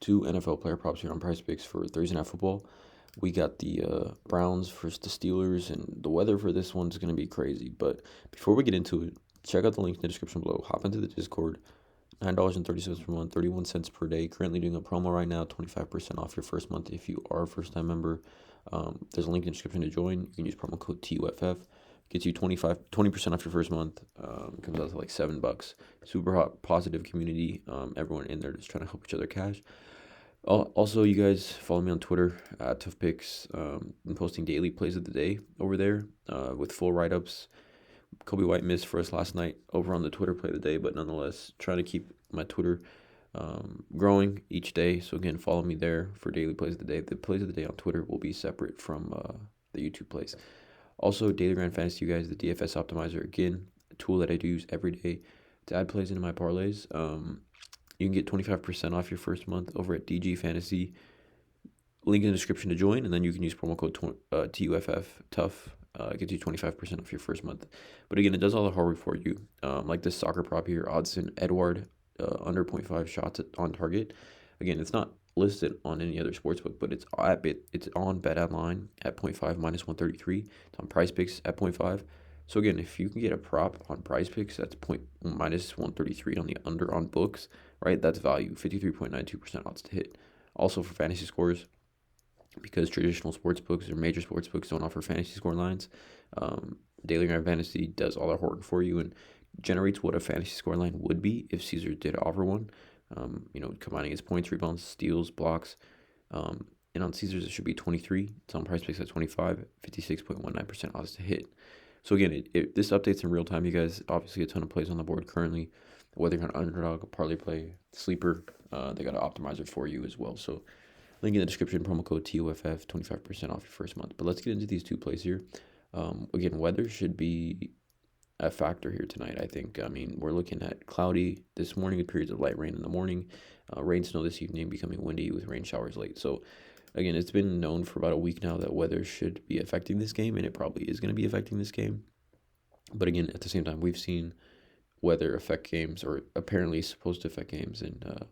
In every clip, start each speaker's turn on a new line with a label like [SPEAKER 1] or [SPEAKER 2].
[SPEAKER 1] Two NFL player props here on PrizePicks for Thursday Night Football. We got the Browns versus the Steelers, and the weather for this one's going to be crazy. But before we get into it, check out the link in the description below. Hop into the Discord. $9.30 per month, 31 cents per day. Currently doing a promo right now, 25% off your first month if you are a first-time member. There's a link in the description to join. You can use promo code TUFF. Gets you 20% off your first month. Comes out to like $7. Super hot, positive community. Everyone in there just trying to help each other cash. Also, you guys follow me on Twitter at ToughPicks. I'm posting daily plays of the day over there with full write-ups. Kobe White missed for us last night over on the Twitter play of the day, but nonetheless, trying to keep my Twitter growing each day. So again, follow me there for daily plays of the day. The plays of the day on Twitter will be separate from the YouTube plays. Also, Daily Grand Fantasy, you guys, the DFS Optimizer, again, a tool that I do use every day to add plays into my parlays. You can get 25% off your first month over at DG Fantasy. Link in the description to join, and then you can use promo code TUFF, tough. Gets you 25% off your first month. But again, it does all the hard work for you. Like this soccer prop here, Oddson Edward, under 0.5 shots on target. Again, it's not listed on any other sportsbook, but it's on BetOnline at 0.5 minus 133. It's on PrizePicks at 0.5. So again, if you can get a prop on PrizePicks that's minus 133 on the under on books, right? That's value, 53.92% odds to hit. Also for fantasy scores, because traditional sportsbooks or major sportsbooks don't offer fantasy score lines, Daily Grand Fantasy does all the work for you and generates what a fantasy score line would be if Caesars did offer one. Combining its points, rebounds, steals, blocks. And on Caesars, it should be 23. It's on PrizePicks at 25, 56.19% odds to hit. So again, this updates in real time, you guys. Obviously, a ton of plays on the board currently. Whether you're an underdog, a parlay play, sleeper, they got to optimize it for you as well. So link in the description, promo code TUFF, 25% off your first month. But let's get into these two plays here. Again, weather should be a factor here tonight, I think. I mean, we're looking at cloudy this morning with periods of light rain in the morning, rain, snow this evening, becoming windy with rain showers late. So again, it's been known for about a week now that weather should be affecting this game, and it probably is going to be affecting this game. But again, at the same time, we've seen weather affect games, or apparently supposed to affect games, and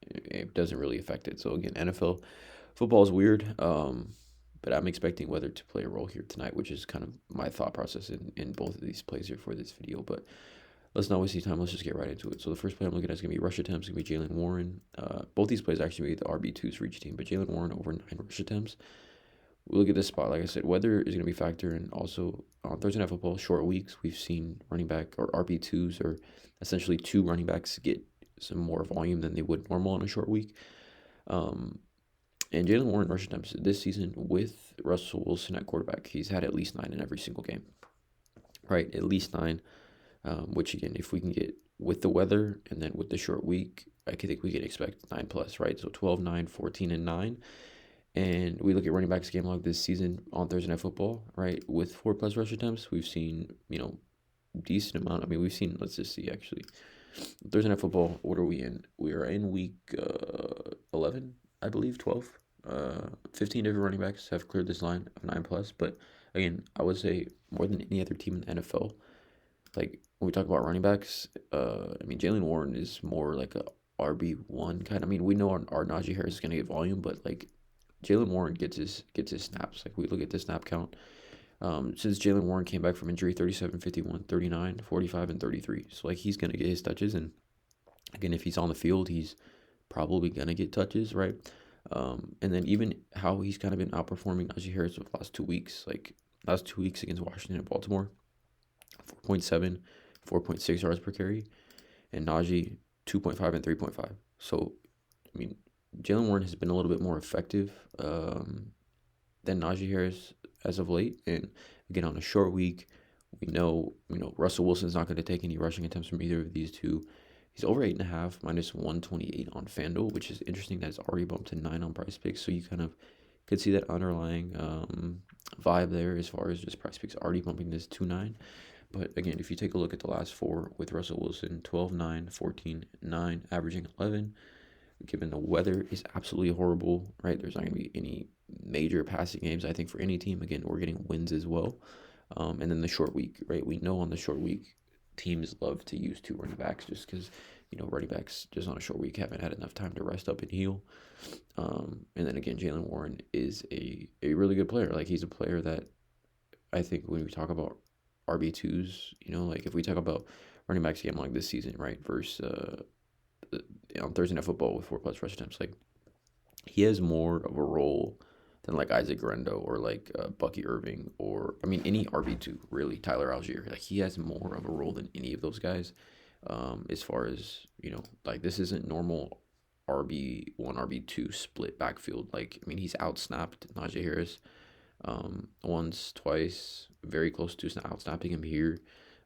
[SPEAKER 1] it doesn't really affect it. So again, NFL football is weird, but I'm expecting weather to play a role here tonight, which is kind of my thought process in both of these plays here for this video. But let's not waste any time. Let's just get right into it. So the first play I'm looking at is going to be rush attempts. It's going to be Jaylen Warren. Both these plays actually be the RB2s for each team, but Jaylen Warren over 9 rush attempts. We look at this spot. Like I said, weather is going to be a factor, and also on Thursday Night Football, short weeks, we've seen running back or RB2s, or essentially two running backs, get some more volume than they would normal on a short week. And Jaylen Warren rush attempts this season with Russell Wilson at quarterback, he's had at least 9 in every single game, right? At least 9, which again, if we can get with the weather and then with the short week, I think we can expect 9 plus, right? So 12, 9, 14, and 9. And we look at running backs game log this season on Thursday Night Football, right? With 4 plus rush attempts, we've seen, decent amount. I mean, we've seen, let's just see actually. Thursday Night Football, what are we in? We are in week 11, I believe, 12. 15 different running backs have cleared this line of 9 plus. But again, I would say more than any other team in the NFL, like when we talk about running backs, Jaylen Warren is more like a RB1 kind. I mean, we know our Najee Harris is going to get volume, but like Jaylen Warren gets his snaps. Like we look at the snap count. Since Jaylen Warren came back from injury, 37, 51, 39, 45, and 33. So like he's going to get his touches, and again, if he's on the field, he's probably going to get touches, right? And then even how he's kind of been outperforming Najee Harris the last 2 weeks, like last 2 weeks against Washington and Baltimore, 4.7, 4.6 yards per carry, and Najee 2.5 and 3.5. So, I mean, Jaylen Warren has been a little bit more effective than Najee Harris as of late. And again, on a short week, we know Russell Wilson's not going to take any rushing attempts from either of these two. He's over 8.5, minus 128 on FanDuel, which is interesting that it's already bumped to 9 on PrizePicks. So you kind of could see that underlying vibe there as far as just PrizePicks already bumping this to 9. But again, if you take a look at the last 4 with Russell Wilson, 12, 9, 14, 9, averaging 11. Given the weather is absolutely horrible, right? There's not going to be any major passing games, I think, for any team. Again, we're getting wins as well. And then the short week, right? We know on the short week, teams love to use 2 running backs just because, running backs just on a short week haven't had enough time to rest up and heal. And then again, Jaylen Warren is a really good player. Like, he's a player that I think when we talk about RB2s, like if we talk about running backs game like this season, right, versus on Thursday Night Football with 4+ rush attempts, like, he has more of a role than like Isaac Grendo or like Bucky Irving or, I mean, any RB2, really, Tyler Algier. Like, he has more of a role than any of those guys. As far as, like, this isn't normal RB1, RB2 split backfield. Like, I mean, he's outsnapped Najee Harris once, twice, very close to outsnapping him here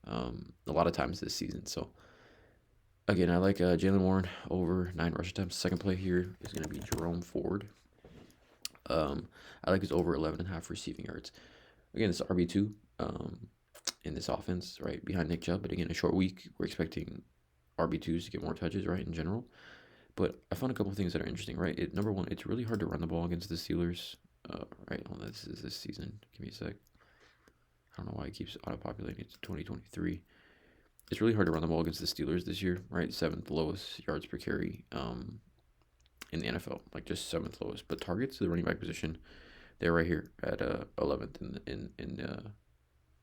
[SPEAKER 1] a lot of times this season. So, again, I like Jaylen Warren over 9 rush attempts. Second play here is going to be Jerome Ford. I like his over 11.5 receiving yards. Again, it's RB2 in this offense, right, behind Nick Chubb. But again, a short week, we're expecting RB2s to get more touches, right, in general. But I found a couple of things that are interesting, right? Number one, it's really hard to run the ball against the Steelers, right? Well, this is this season. Give me a sec. I don't know why it keeps auto-populating. It's 2023. It's really hard to run the ball against the Steelers this year, right? 7th lowest yards per carry in the NFL, like just 7th lowest. But targets to the running back position, they're right here at 11th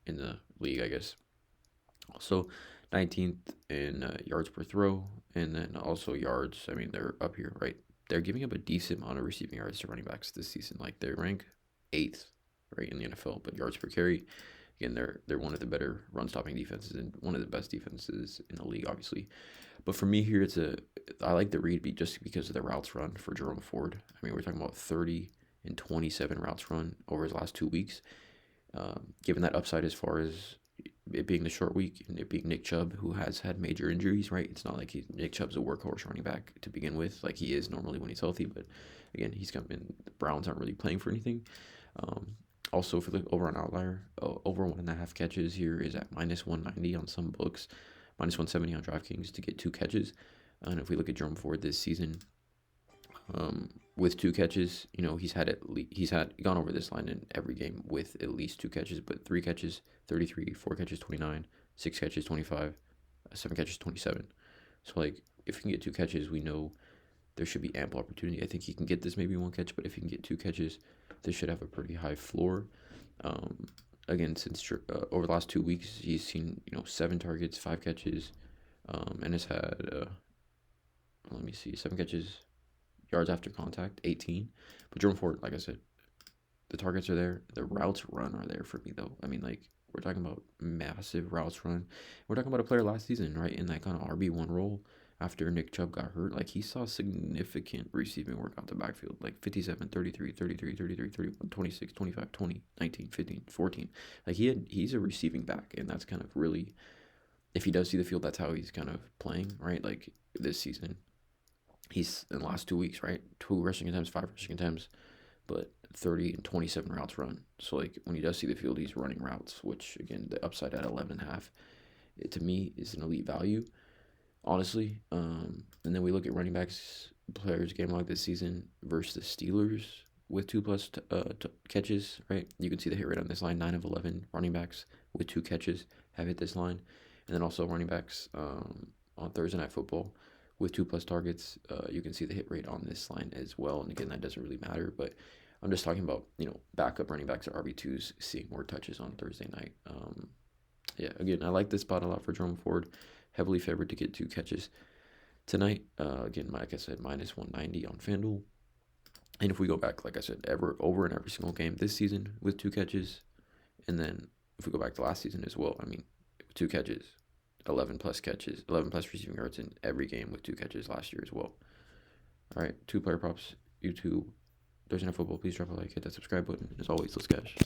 [SPEAKER 1] in the league, I guess. Also, 19th in yards per throw, and then also yards. I mean, they're up here, right? They're giving up a decent amount of receiving yards to running backs this season. Like, they rank 8th, right, in the NFL. But yards per carry, again, they're one of the better run-stopping defenses and one of the best defenses in the league, obviously. But for me here, I like the read just because of the routes run for Jerome Ford. I mean, we're talking about 30 and 27 routes run over his last 2 weeks. Given that upside as far as it being the short week and it being Nick Chubb, who has had major injuries, right? It's not like Nick Chubb's a workhorse running back to begin with, like he is normally when he's healthy. But again, he's come in. The Browns aren't really playing for anything. Also, for the over on outlier, over 1.5 catches here is at -190 on some books, -170 on DraftKings to get 2 catches. And if we look at Jerome Ford this season, with 2 catches, he's gone over this line in every game with at least 2 catches, but 3 catches, 33, 4 catches, 29, 6 catches, 25, 7 catches, 27. So, like, if you can get 2 catches, we know there should be ample opportunity. I think he can get this maybe 1 catch, but if he can get 2 catches, this should have a pretty high floor. Again, since over the last 2 weeks, he's seen 7 targets, 5 catches, and has had 7 catches, yards after contact, 18. But Jerome Ford, like I said, the targets are there, the routes run are there for me though. I mean, like, we're talking about massive routes run. We're talking about a player last season, right, in that kind of RB1 role. After Nick Chubb got hurt, like, he saw significant receiving work out the backfield, like 57, 33, 33, 33, 31, 26, 25, 20, 19, 15, 14. Like, he's a receiving back, and that's kind of really, if he does see the field, that's how he's kind of playing, right? Like, this season, he's in the last 2 weeks, right? 2 rushing attempts, 5 rushing attempts, but 30 and 27 routes run. So, like, when he does see the field, he's running routes, which, again, the upside at 11.5, to me, is an elite value, honestly. And then we look at running backs, players game log this season versus the Steelers with 2+ catches, right? You can see the hit rate on this line. 9 of 11 running backs with 2 catches have hit this line. And then also running backs on Thursday Night Football with 2+ targets. You can see the hit rate on this line as well. And again, that doesn't really matter, but I'm just talking about, backup running backs or RB2s seeing more touches on Thursday night. Yeah, again, I like this spot a lot for Jerome Ford. Heavily favored to get 2 catches tonight. Again, like I said, -190 on FanDuel. And if we go back, like I said, over in every single game this season with 2 catches. And then if we go back to last season as well, I mean, 2 catches, 11+ catches, 11+ receiving yards in every game with 2 catches last year as well. All right, 2 player props, YouTube, Thursday Night Football. Please drop a like, hit that subscribe button. As always, let's cash.